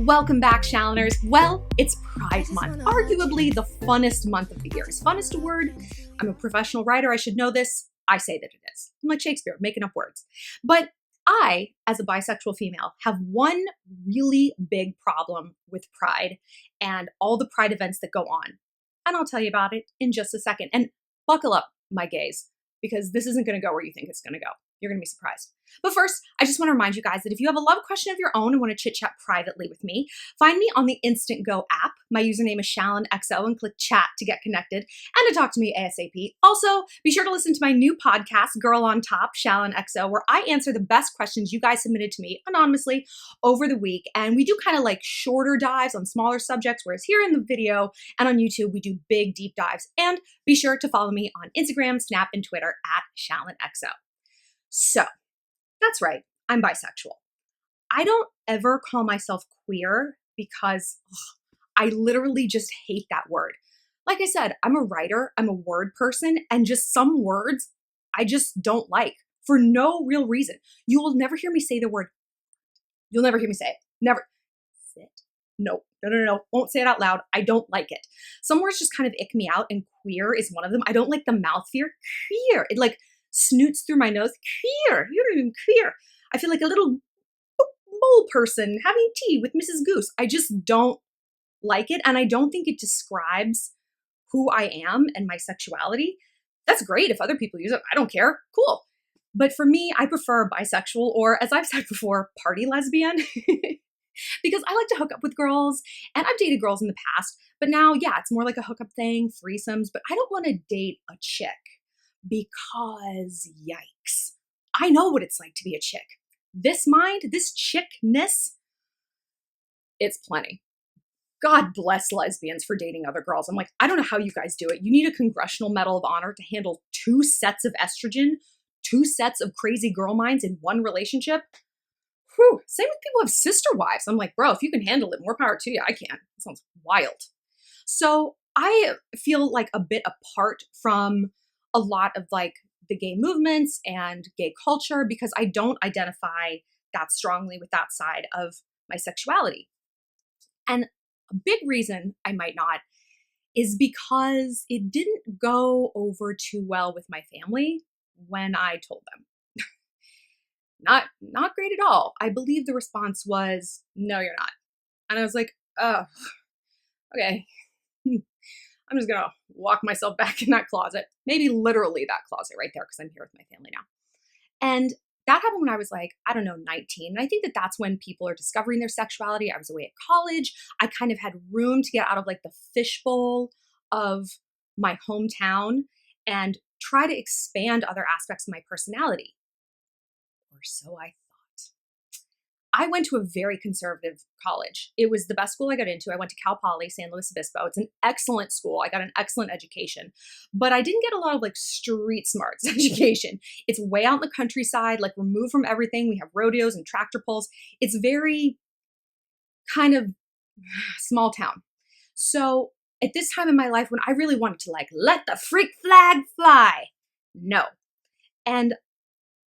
Welcome back, Shalloners. Well, it's Pride Month, arguably the funnest month of the year. Is funnest a word? I'm a professional writer. I should know this. I say that it is. I'm like Shakespeare, making up words. But I, as a bisexual female, have one really big problem with Pride and all the Pride events that go on. And I'll tell you about it in just a second. And buckle up, my gays, because this isn't going to go where you think it's going to go. You're going to be surprised. But first, I just want to remind you guys that if you have a love question of your own and want to chit chat privately with me, find me on the Instant Go app. My username is ShallonXO and click chat to get connected and to talk to me ASAP. Also, be sure to listen to my new podcast, Girl on Top, ShallonXO, where I answer the best questions you guys submitted to me anonymously over the week. And we do kind of like shorter dives on smaller subjects, whereas here in the video and on YouTube, we do big deep dives. And be sure to follow me on Instagram, Snap, and Twitter at ShallonXO. So, that's right, I'm bisexual. I don't ever call myself queer because I literally just hate that word. Like I said, I'm a writer, I'm a word person, and just some words I just don't like for no real reason. You will never hear me say the word. You'll never hear me say it. Never. Sit. No. Won't say it out loud. I don't like it. Some words just kind of ick me out, and queer is one of them. I don't like the mouth fear. Queer. It like snoots through my nose. Queer. You're not even queer. I feel like a little mole person having tea with Mrs. Goose. I just don't like it. And I don't think it describes who I am and my sexuality. That's great if other people use it. I don't care. Cool. But for me, I prefer bisexual, or as I've said before, party lesbian. Because I like to hook up with girls, and I've dated girls in the past. But now, yeah, it's more like a hookup thing, threesomes. But I don't want to date a chick. Because yikes, I know what it's like to be a chick. This mind, this chickness, it's plenty. God bless lesbians for dating other girls. I'm like, I don't know how you guys do it. You need a Congressional Medal of Honor to handle 2 sets of estrogen, 2 sets of crazy girl minds in one relationship. Whew. Same with people who have sister wives. I'm like, bro, if you can handle it, more power to you. I can't. It sounds wild. So I feel like a bit apart from a lot of like the gay movements and gay culture because I don't identify that strongly with that side of my sexuality. And a big reason I might not is because it didn't go over too well with my family when I told them. Not great at all. I believe the response was, no, you're not. And I was like, oh, okay. I'm just going to walk myself back in that closet, maybe literally that closet right there because I'm here with my family now. And that happened when I was like, I don't know, 19. And I think that that's when people are discovering their sexuality. I was away at college. I kind of had room to get out of like the fishbowl of my hometown and try to expand other aspects of my personality. Or so I thought. I went to a very conservative college. It was the best school I got into. I went to Cal Poly, San Luis Obispo. It's an excellent school. I got an excellent education, but I didn't get a lot of like street smarts education. It's way out in the countryside, like removed from everything. We have rodeos and tractor pulls. It's very kind of small town. So at this time in my life when I really wanted to like, let the freak flag fly, no. And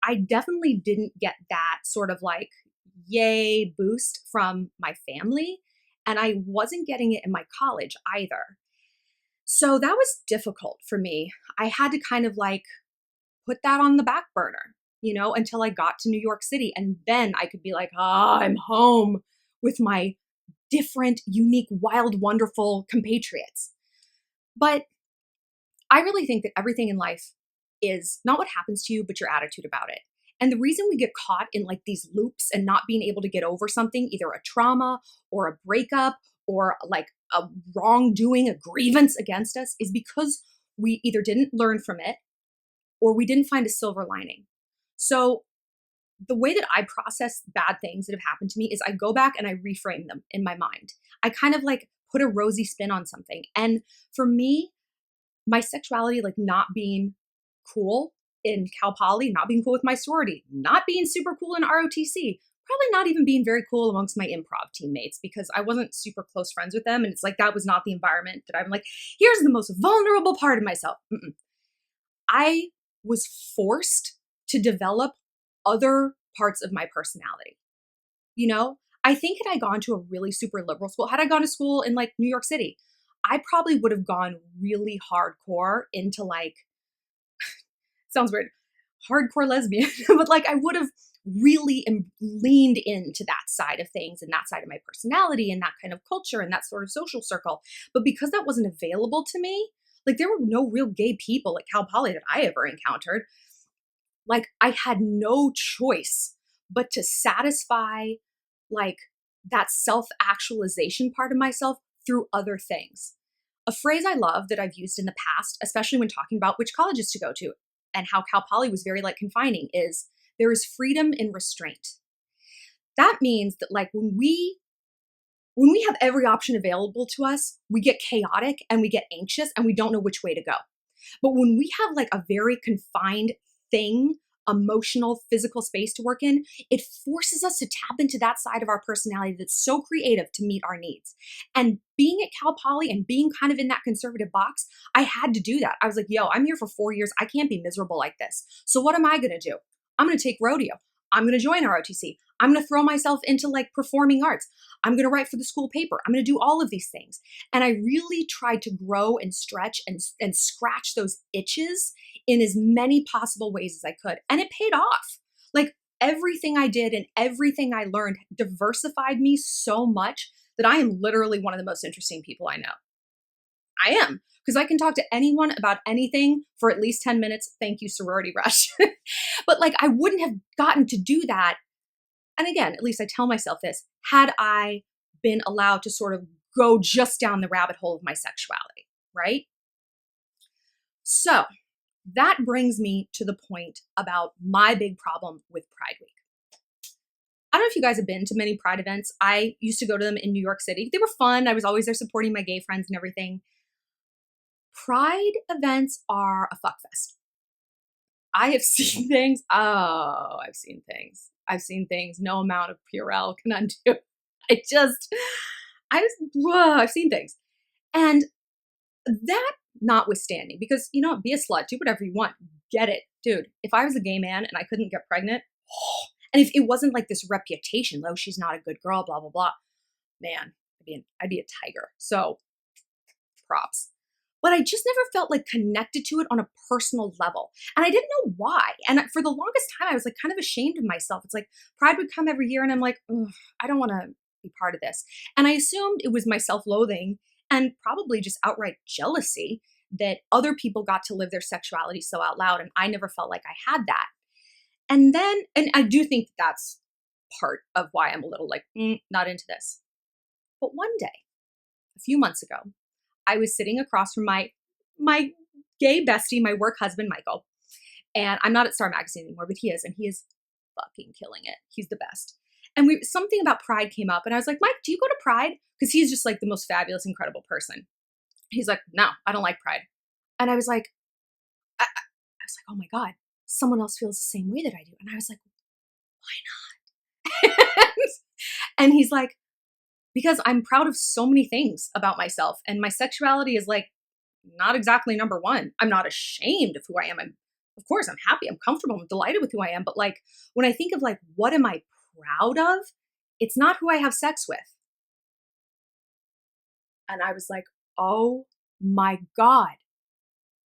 I definitely didn't get that sort of like yay boost from my family. And I wasn't getting it in my college either. So that was difficult for me. I had to kind of like put that on the back burner, until I got to New York City. And then I could be like, I'm home with my different, unique, wild, wonderful compatriots. But I really think that everything in life is not what happens to you, but your attitude about it. And the reason we get caught in like these loops and not being able to get over something, either a trauma or a breakup or like a wrongdoing, a grievance against us, is because we either didn't learn from it or we didn't find a silver lining. So the way that I process bad things that have happened to me is I go back and I reframe them in my mind. I kind of like put a rosy spin on something. And for me, my sexuality, like not being cool in Cal Poly, not being cool with my sorority, not being super cool in ROTC, probably not even being very cool amongst my improv teammates because I wasn't super close friends with them. And it's like, that was not the environment that I'm like, here's the most vulnerable part of myself. I was forced to develop other parts of my personality. I think had I gone to a really super liberal school, had I gone to school in like New York City, I probably would have gone really hardcore into like, sounds weird, hardcore lesbian, but like I would have really leaned into that side of things and that side of my personality and that kind of culture and that sort of social circle. But because that wasn't available to me, like there were no real gay people at Cal Poly that I ever encountered. Like I had no choice but to satisfy like that self-actualization part of myself through other things. A phrase I love that I've used in the past, especially when talking about which colleges to go to and how Cal Poly was very like confining, is there is freedom in restraint. That means that like when we have every option available to us, we get chaotic and we get anxious and we don't know which way to go. But when we have like a very confined thing, emotional, physical space to work in, it forces us to tap into that side of our personality that's so creative to meet our needs. And being at Cal Poly and being kind of in that conservative box, I had to do that. I was like, yo, I'm here for 4 years. I can't be miserable like this. So what am I going to do? I'm going to take rodeo. I'm going to join ROTC. I'm going to throw myself into like performing arts. I'm going to write for the school paper. I'm going to do all of these things. And I really tried to grow and stretch and scratch those itches in as many possible ways as I could. And it paid off. Like everything I did and everything I learned diversified me so much that I am literally one of the most interesting people I know. I am, because I can talk to anyone about anything for at least 10 minutes. Thank you, Sorority Rush. But like I wouldn't have gotten to do that. And again, at least I tell myself this, had I been allowed to sort of go just down the rabbit hole of my sexuality, right? So that brings me to the point about my big problem with Pride Week. I don't know if you guys have been to many Pride events. I used to go to them in New York City. They were fun. I was always there supporting my gay friends and everything. Pride events are a fuckfest. I have seen things. Oh, I've seen things. I've seen things no amount of Purell can undo. I've seen things. And that notwithstanding, because, you know, be a slut, do whatever you want, get it. Dude, if I was a gay man and I couldn't get pregnant, and if it wasn't like this reputation, oh, she's not a good girl, blah, blah, blah, man, I'd be a tiger. So props. But I just never felt like connected to it on a personal level. And I didn't know why. And for the longest time, I was like kind of ashamed of myself. It's like Pride would come every year and I'm like, I don't want to be part of this. And I assumed it was my self-loathing and probably just outright jealousy that other people got to live their sexuality so out loud. And I never felt like I had that. And I do think that's part of why I'm a little like, not into this. But one day, a few months ago, I was sitting across from my gay bestie, my work husband, Michael. And I'm not at Star Magazine anymore, but he is. And he is fucking killing it. He's the best. And something about Pride came up. And I was like, Mike, do you go to Pride? Because he's just like the most fabulous, incredible person. He's like, no, I don't like Pride. And I was like, oh my God, someone else feels the same way that I do. And I was like, why not? And he's like, because I'm proud of so many things about myself. And my sexuality is like not exactly number one. I'm not ashamed of who I am. Of course, I'm happy. I'm comfortable. I'm delighted with who I am. But like when I think of like, what am I proud of? It's not who I have sex with. And I was like, oh my God,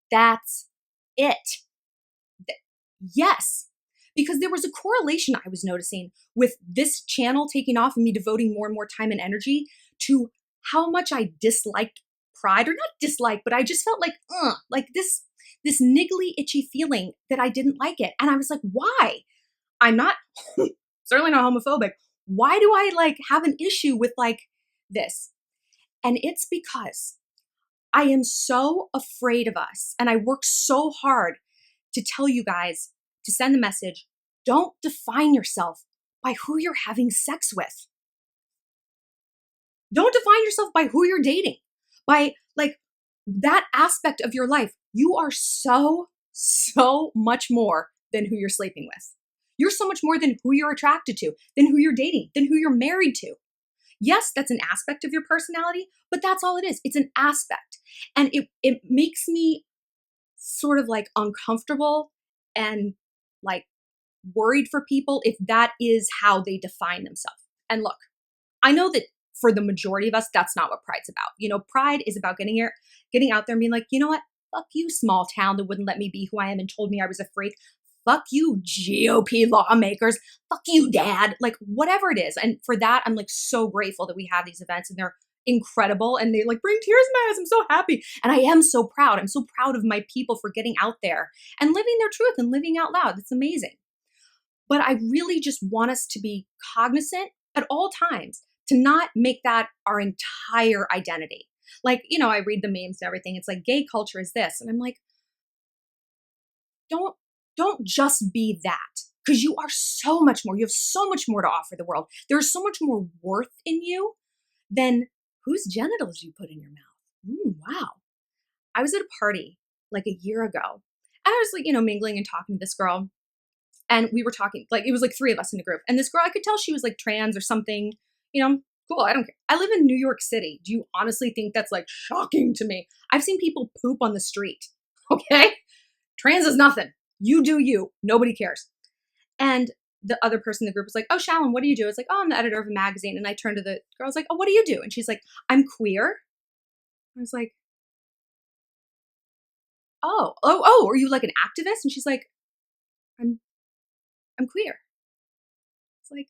that's it. Yes. Because there was a correlation I was noticing with this channel taking off and me devoting more and more time and energy to how much I disliked Pride, or not dislike, but I just felt like this niggly, itchy feeling that I didn't like it. And I was like, why? I'm not, certainly not homophobic. Why do I like have an issue with like this? And it's because I am so afraid of us. And I work so hard to tell you guys, to send the message, don't define yourself by who you're having sex with. Don't define yourself by who you're dating, by like that aspect of your life. You are so much more than who you're sleeping with. You're so much more than who you're attracted to, than who you're dating, than who you're married to. Yes, that's an aspect of your personality, but that's all it is. It's an aspect. And it makes me sort of like uncomfortable and like worried for people if that is how they define themselves. And look, I know that for the majority of us, that's not what pride's about. Pride is about getting out there and being like, you know what? Fuck you, small town that wouldn't let me be who I am and told me I was a freak. Fuck you, GOP lawmakers. Fuck you, dad. Like, whatever it is. And for that, I'm like so grateful that we have these events and they're incredible and they like bring tears in my eyes. I'm so happy. And I am so proud. I'm so proud of my people for getting out there and living their truth and living out loud. It's amazing. But I really just want us to be cognizant at all times to not make that our entire identity. Like, I read the memes and everything. It's like gay culture is this. And I'm like, don't just be that, because you are so much more. You have so much more to offer the world. There's so much more worth in you than whose genitals you put in your mouth. Wow. I was at a party like a year ago and I was like, mingling and talking to this girl. And we were talking, like, it was like 3 of us in a group. And this girl, I could tell she was like trans or something, cool. I don't care. I live in New York City. Do you honestly think that's like shocking to me? I've seen people poop on the street. Okay. Trans is nothing. You do you. Nobody cares. And the other person in the group was like, oh, Shallon, what do you do? It's like, oh, I'm the editor of a magazine. And I turned to the girl, I was like, oh, what do you do? And she's like, I'm queer. I was like, oh, are you like an activist? And she's like, I'm queer. It's like,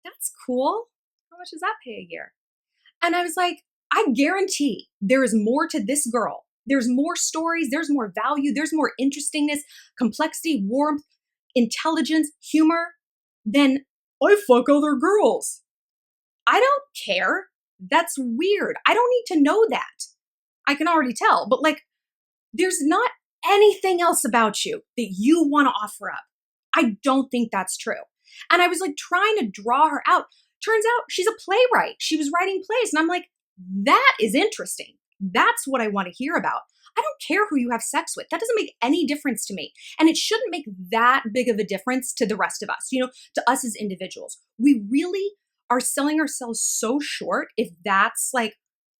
that's cool. How much does that pay a year? And I was like, I guarantee there is more to this girl. There's more stories. There's more value. There's more interestingness, complexity, warmth, intelligence, humor than I fuck other girls. I don't care. That's weird. I don't need to know that. I can already tell. But like, there's not anything else about you that you want to offer up. I don't think that's true. And I was like trying to draw her out. Turns out she's a playwright. She was writing plays. And I'm like, that is interesting. That's what I want to hear about. I don't care who you have sex with. That doesn't make any difference to me. And it shouldn't make that big of a difference to the rest of us, to us as individuals. We really are selling ourselves so short if that's like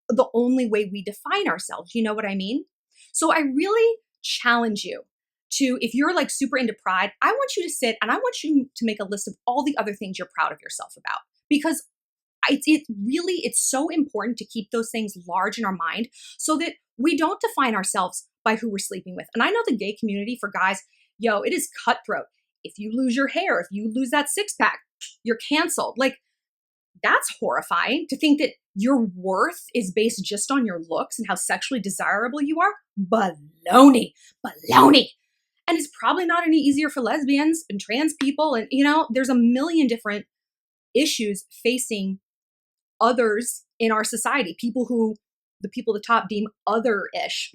the only way we define ourselves. You know what I mean? So I really challenge you to, if you're like super into pride, I want you to sit and I want you to make a list of all the other things you're proud of yourself about, because it's so important to keep those things large in our mind so that we don't define ourselves by who we're sleeping with. And I know the gay community for guys, it is cutthroat. If you lose your hair, if you lose that 6-pack, you're canceled. Like, that's horrifying to think that your worth is based just on your looks and how sexually desirable you are. Baloney. And it's probably not any easier for lesbians and trans people. And, there's a million different issues facing others in our society, the people at the top deem other-ish.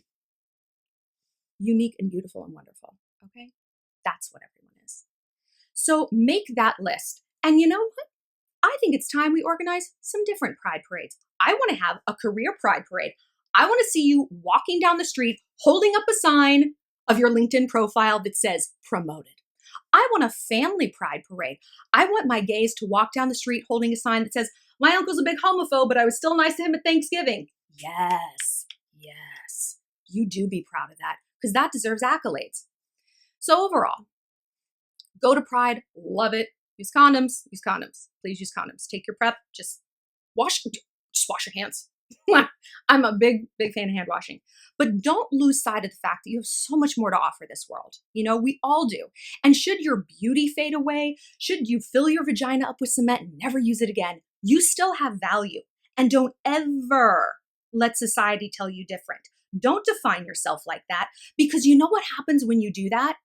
Unique and beautiful and wonderful. Okay? That's what everyone is. So make that list. And you know what? I think it's time we organize some different pride parades. I want to have a career pride parade. I want to see you walking down the street, holding up a sign of your LinkedIn profile that says promoted. I want a family pride parade. I want my gays to walk down the street holding a sign that says, my uncle's a big homophobe, but I was still nice to him at Thanksgiving. Yes. You do be proud of that, because that deserves accolades. So overall, go to Pride, love it. Use condoms. Please use condoms. Take your PrEP. Just wash your hands. I'm a big fan of hand washing. But don't lose sight of the fact that you have so much more to offer this world. We all do. And should your beauty fade away, should you fill your vagina up with cement and never use it again, you still have value. And don't ever let society tell you different. Don't define yourself like that, because you know what happens when you do that?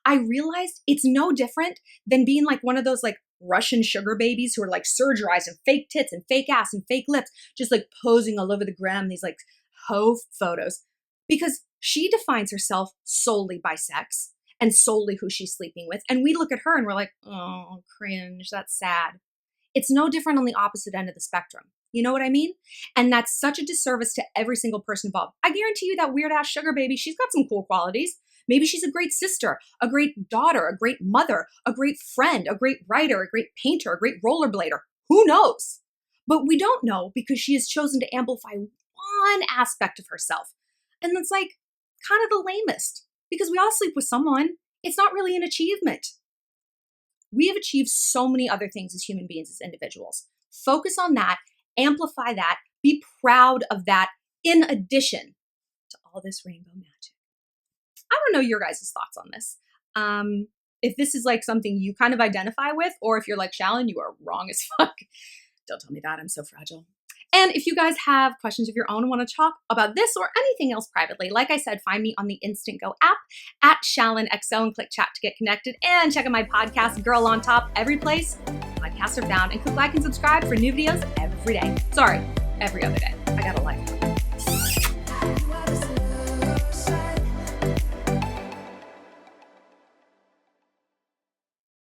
I realized it's no different than being like one of those like Russian sugar babies who are like surgerized and fake tits and fake ass and fake lips, just like posing all over the gram, these like hoe photos, because she defines herself solely by sex and solely who she's sleeping with. And we look at her and we're like, oh, cringe, that's sad. It's no different on the opposite end of the spectrum. You know what I mean? And that's such a disservice to every single person involved. I guarantee you that weird ass sugar baby, she's got some cool qualities. Maybe she's a great sister, a great daughter, a great mother, a great friend, a great writer, a great painter, a great rollerblader. Who knows? But we don't know because she has chosen to amplify one aspect of herself. And it's like kind of the lamest, because we all sleep with someone. It's not really an achievement. We have achieved so many other things as human beings, as individuals. Focus on that, amplify that, be proud of that in addition to all this rainbow magic. I don't know your guys' thoughts on this. If this is like something you kind of identify with, or if you're like, Shallon, you are wrong as fuck. Don't tell me that, I'm so fragile. And if you guys have questions of your own and want to talk about this or anything else privately, like I said, find me on the Instant Go app at ShallonXO and click chat to get connected. And check out my podcast, Girl on Top, every place podcasts are found. And click like and subscribe for new videos every day. Sorry, every other day. I got a life.